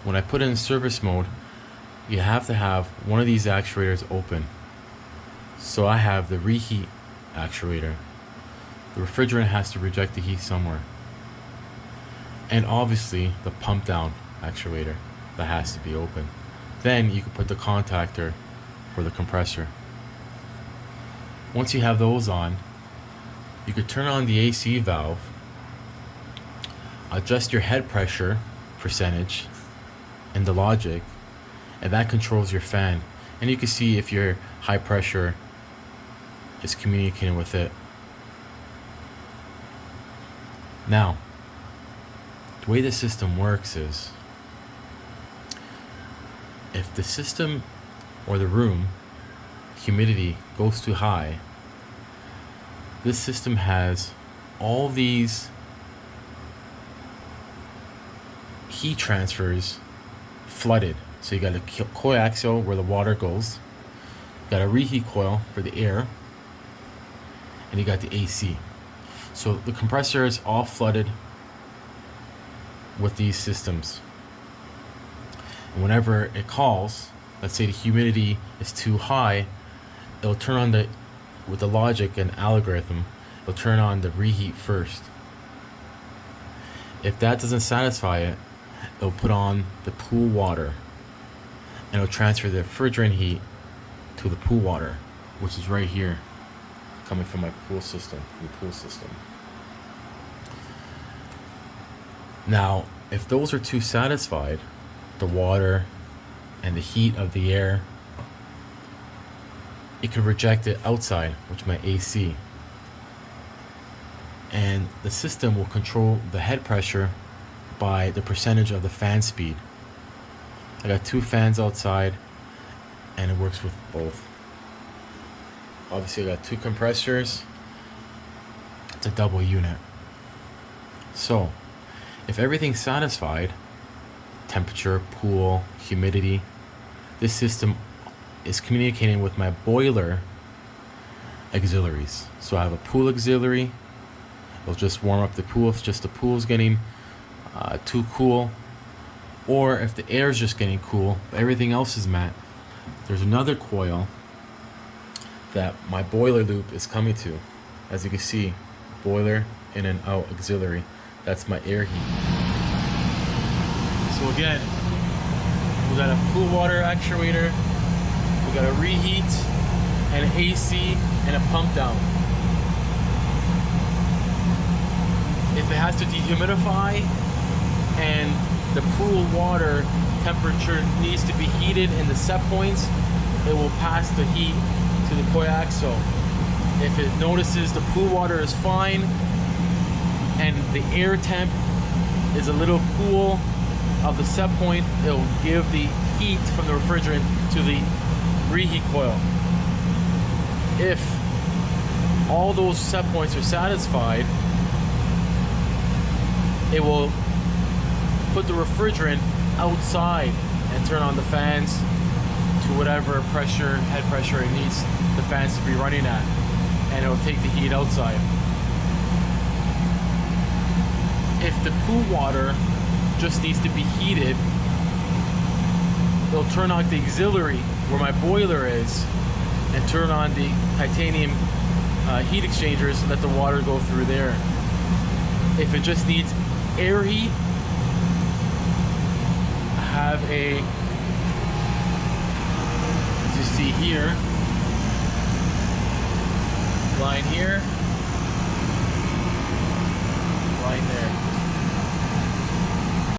when I put it in service mode, you have to have one of these actuators open. So I have the reheat actuator. The refrigerant has to reject the heat somewhere. And obviously the pump down actuator that has to be open. Then you can put the contactor for the compressor. Once you have those on, you could turn on the AC valve, adjust your head pressure percentage in the logic, and that controls your fan. And you can see if your high pressure is communicating with it. Now, the way the system works is, if the system or the room humidity goes too high, this system has all these heat transfers flooded. So you got a coaxial where the water goes, you got a reheat coil for the air, and you got the AC. So the compressor is all flooded with these systems. And whenever it calls, let's say the humidity is too high, it'll turn on with the logic and algorithm, it'll turn on the reheat first. If that doesn't satisfy it, it'll put on the pool water, and it'll transfer the refrigerant heat to the pool water, which is right here, coming from my pool system, Now, if those are too satisfied, the water and the heat of the air, it can reject it outside, which is my AC. And the system will control the head pressure by the percentage of the fan speed. I got 2 fans outside, and it works with both. Obviously I got 2 compressors. It's a double unit. So if everything's satisfied, temperature, pool, humidity, this system is communicating with my boiler auxiliaries. So I have a pool auxiliary. It'll just warm up the pool if just the pool is getting too cool, or if the air is just getting cool, but everything else is met. There's another coil that my boiler loop is coming to. As you can see, boiler in and out auxiliary. That's my air heat. So again, we got a cool water actuator, we got a reheat, and an AC, and a pump down. If it has to dehumidify and the pool water temperature needs to be heated in the set points, it will pass the heat to the coaxial. If it notices the pool water is fine and the air temp is a little cool of the set point, it will give the heat from the refrigerant to the reheat coil. If all those set points are satisfied, it will put the refrigerant outside and turn on the fans to whatever pressure, head pressure it needs the fans to be running at, and it will take the heat outside. If the pool water just needs to be heated, it'll turn on the auxiliary where my boiler is and turn on the titanium heat exchangers and let the water go through there. If it just needs air heat, I have a, as you see here, line here,